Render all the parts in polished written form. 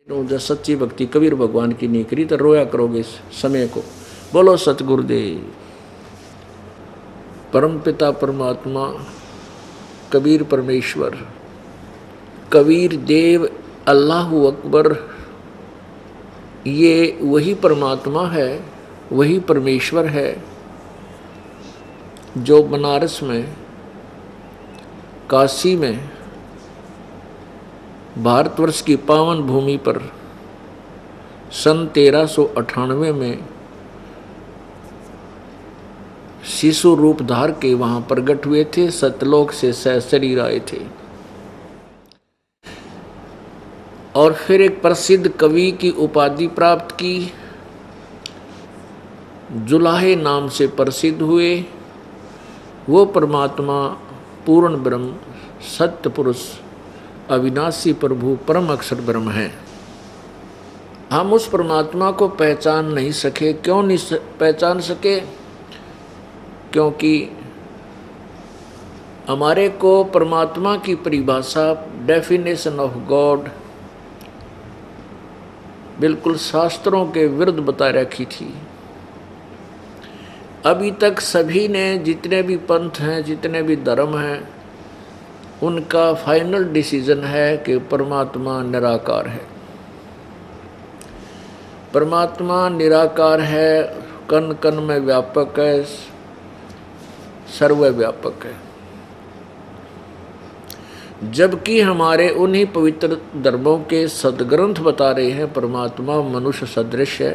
जो सच्ची भक्ति कबीर भगवान की नहीं करी तो रोया करोगे इस समय को। बोलो सतगुरुदेव। परम पिता परमात्मा कबीर परमेश्वर, कबीर देव, अल्लाहु अकबर, ये वही परमात्मा है, वही परमेश्वर है जो बनारस में, काशी में, भारतवर्ष की पावन भूमि पर सन 1398 में शिशु रूप धार के वहां प्रकट हुए थे। सतलोक से सशरीर आए थे और फिर एक प्रसिद्ध कवि की उपाधि प्राप्त की, जुलाहे नाम से प्रसिद्ध हुए। वो परमात्मा पूर्ण ब्रह्म, सत्य पुरुष, अविनाशी प्रभु, परम अक्षर ब्रह्म है। हम उस परमात्मा को पहचान नहीं सके। क्यों नहीं पहचान सके? क्योंकि हमारे को परमात्मा की परिभाषा, डेफिनेशन ऑफ गॉड, बिल्कुल शास्त्रों के विरुद्ध बता रखी थी। अभी तक सभी ने, जितने भी पंथ हैं, जितने भी धर्म हैं, उनका फाइनल डिसीजन है कि परमात्मा निराकार है। परमात्मा निराकार है, कण कण में व्यापक है, सर्वव्यापक है। जबकि हमारे उन्हीं पवित्र धर्मों के सदग्रंथ बता रहे हैं परमात्मा मनुष्य सदृश है,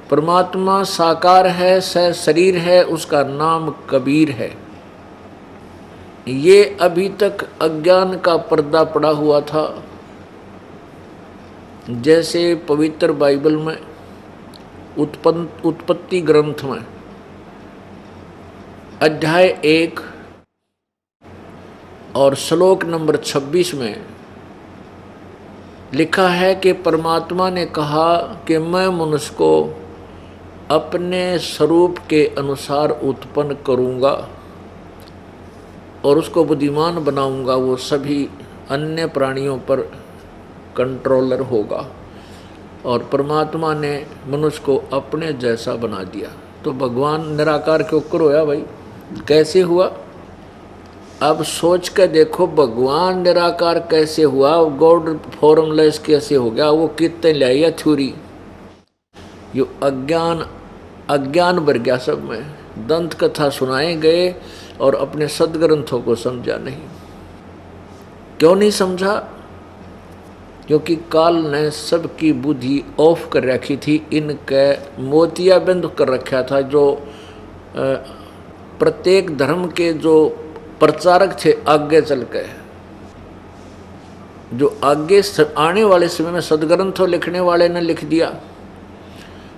परमात्मा साकार है, शरीर है, उसका नाम कबीर है। ये अभी तक अज्ञान का पर्दा पड़ा हुआ था। जैसे पवित्र बाइबल में उत्पत्ति ग्रंथ में अध्याय 1 और श्लोक नंबर 26 में लिखा है कि परमात्मा ने कहा कि मैं मनुष्य को अपने स्वरूप के अनुसार उत्पन्न करूंगा और उसको बुद्धिमान बनाऊंगा, वो सभी अन्य प्राणियों पर कंट्रोलर होगा। और परमात्मा ने मनुष्य को अपने जैसा बना दिया। तो भगवान निराकार के ऊपर होया भाई, कैसे हुआ? अब सोच कर देखो, भगवान निराकार कैसे हुआ? गॉड फॉर्मलेस कैसे हो गया? वो कितने लाया थ्योरी, यो अज्ञान भर गया सब में। दंत कथा सुनाए गए और अपने सदग्रंथों को समझा नहीं। क्यों नहीं समझा? क्योंकि काल ने सबकी बुद्धि ऑफ कर रखी थी, इनके मोतियाबंद कर रखा था। जो प्रत्येक धर्म के जो प्रचारक थे आगे चल के, जो आगे आने वाले समय में सदग्रंथों लिखने वाले ने लिख दिया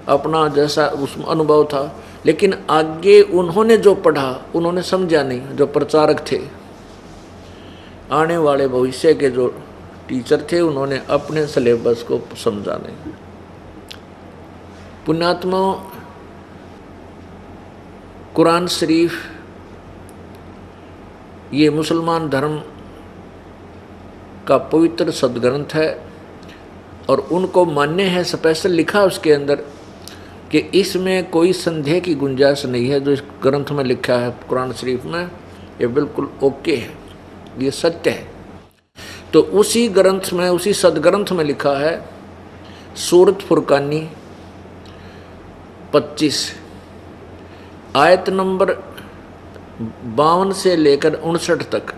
अपना जैसा उसमें अनुभव था, लेकिन आगे उन्होंने जो पढ़ा उन्होंने समझा नहीं। जो प्रचारक थे, आने वाले भविष्य के जो टीचर थे, उन्होंने अपने सिलेबस को समझा नहीं। पुण्यात्मा, कुरान शरीफ ये मुसलमान धर्म का पवित्र सदग्रंथ है और उनको मान्य है। स्पेशल लिखा उसके अंदर कि इसमें कोई संदेह की गुंजाइश नहीं है। जो इस ग्रंथ में लिखा है कुरान शरीफ में, ये बिल्कुल ओके है, ये सत्य है। तो उसी ग्रंथ में, उसी सदग्रंथ में लिखा है, सूरत फुरकानी 25 आयत नंबर 52 से लेकर 59 तक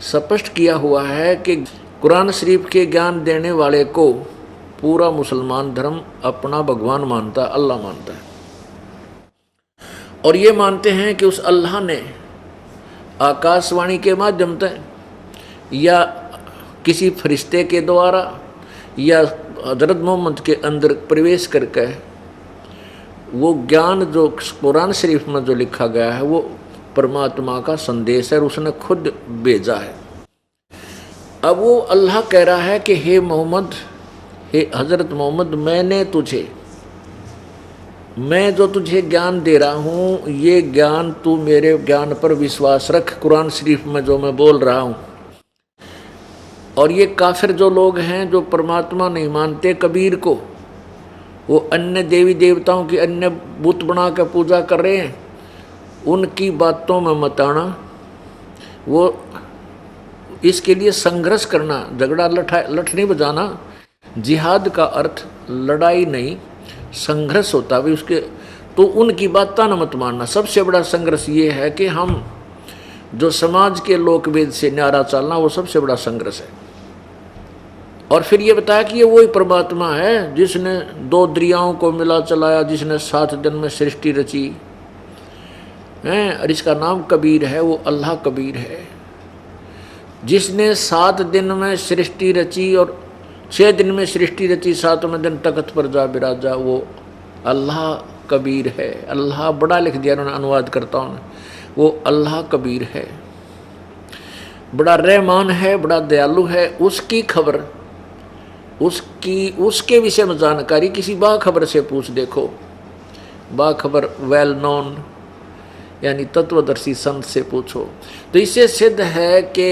स्पष्ट किया हुआ है कि कुरान शरीफ के ज्ञान देने वाले को पूरा मुसलमान धर्म अपना भगवान मानता है, अल्लाह मानता है। और ये मानते हैं कि उस अल्लाह ने आकाशवाणी के माध्यम से या किसी फरिश्ते के द्वारा या हजरत मोहम्मद के अंदर प्रवेश करके वो ज्ञान जो कुरान शरीफ में जो लिखा गया है वो परमात्मा का संदेश है और उसने खुद भेजा है। अब वो अल्लाह कह रहा है कि हे मोहम्मद, हे हजरत मोहम्मद, मैं जो तुझे ज्ञान दे रहा हूँ, ये ज्ञान तू मेरे ज्ञान पर विश्वास रख। कुरान शरीफ में जो मैं बोल रहा हूँ और ये काफिर जो लोग हैं जो परमात्मा नहीं मानते कबीर को, वो अन्य देवी देवताओं की अन्य बुत बना कर पूजा कर रहे हैं, उनकी बातों में मत आना। वो इसके लिए संघर्ष करना, झगड़ा लठ नहीं बजाना। जिहाद का अर्थ लड़ाई नहीं, संघर्ष होता भी उसके, तो उनकी बातें न मत मानना। सबसे बड़ा संघर्ष ये है कि हम जो समाज के लोकवेद से न्यारा चलना, वो सबसे बड़ा संघर्ष है। और फिर ये बताया कि ये वही परमात्मा है जिसने 2 दरियाओं को मिला चलाया, जिसने 7 दिन में सृष्टि रची है, और इसका नाम कबीर है। वो अल्लाह कबीर है जिसने 7 दिन में सृष्टि रची और 6 दिन में सृष्टि रची, 7वें दिन तख्त पर जा विराजा, वो अल्लाह कबीर है। अल्लाह बड़ा लिख दिया उन्होंने अनुवाद करता ने, वो अल्लाह कबीर है, बड़ा रहमान है, बड़ा दयालु है। उसकी खबर, उसके विषय में जानकारी किसी बाखबर से पूछ देखो। बाखबर वेल नोन यानी तत्वदर्शी संत से पूछो। तो इससे सिद्ध है कि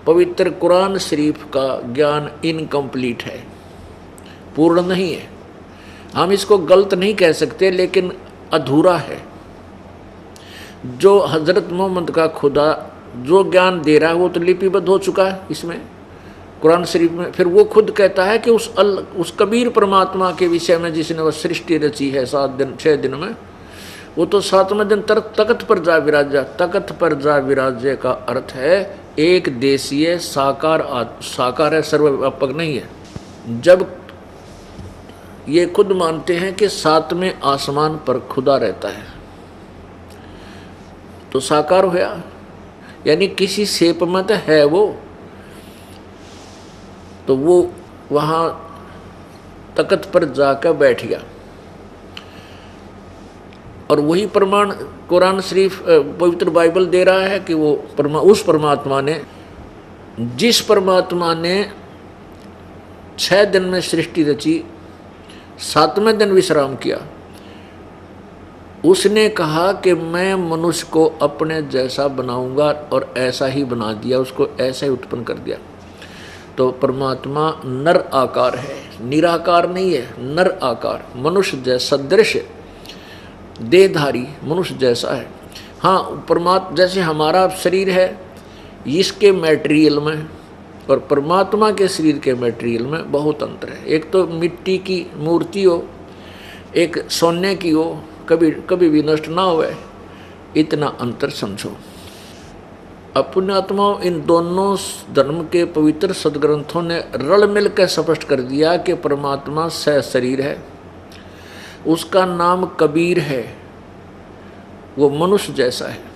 पवित्र कुरान शरीफ का ज्ञान इनकम्प्लीट है, पूर्ण नहीं है। हम इसको गलत नहीं कह सकते, लेकिन अधूरा है। जो हजरत मोहम्मद का खुदा जो ज्ञान दे रहा है वो तो लिपिबद्ध हो चुका है इसमें कुरान शरीफ में। फिर वो खुद कहता है कि उस कबीर परमात्मा के विषय में जिसने वह सृष्टि रची है 6 दिन में, वो तो 7वें दिन तख्त पर जा विराजा। तख्त पर जा विराजे का अर्थ है एक देशीय साकार है, सर्वव्यापक नहीं है। जब ये खुद मानते हैं कि 7वें आसमान पर खुदा रहता है, तो साकार होया, यानी किसी शेप में तो है वो, तो वो वहाँ तख्त पर जाकर बैठ गया। और वही प्रमाण कुरान शरीफ पवित्र बाइबल दे रहा है कि वो उस परमात्मा ने, जिस परमात्मा ने 6 दिन में सृष्टि रची, 7वें दिन विश्राम किया, उसने कहा कि मैं मनुष्य को अपने जैसा बनाऊंगा, और ऐसा ही बना दिया, उसको ऐसा ही उत्पन्न कर दिया। तो परमात्मा नर आकार है, निराकार नहीं है, नर आकार, मनुष्य जैसा दृश्य, देहधारी मनुष्य जैसा है। हाँ, परमात्मा जैसे हमारा शरीर है, इसके मैटेरियल में और परमात्मा के शरीर के मैटेरियल में बहुत अंतर है। एक तो मिट्टी की मूर्ति हो, एक सोने की हो, कभी भी नष्ट ना होए, इतना अंतर समझो। अपने आत्माओं, इन दोनों धर्म के पवित्र सदग्रंथों ने रल मिल कर स्पष्ट कर दिया कि परमात्मा सह शरीर है, उसका नाम कबीर है, वो मनुष्य जैसा है।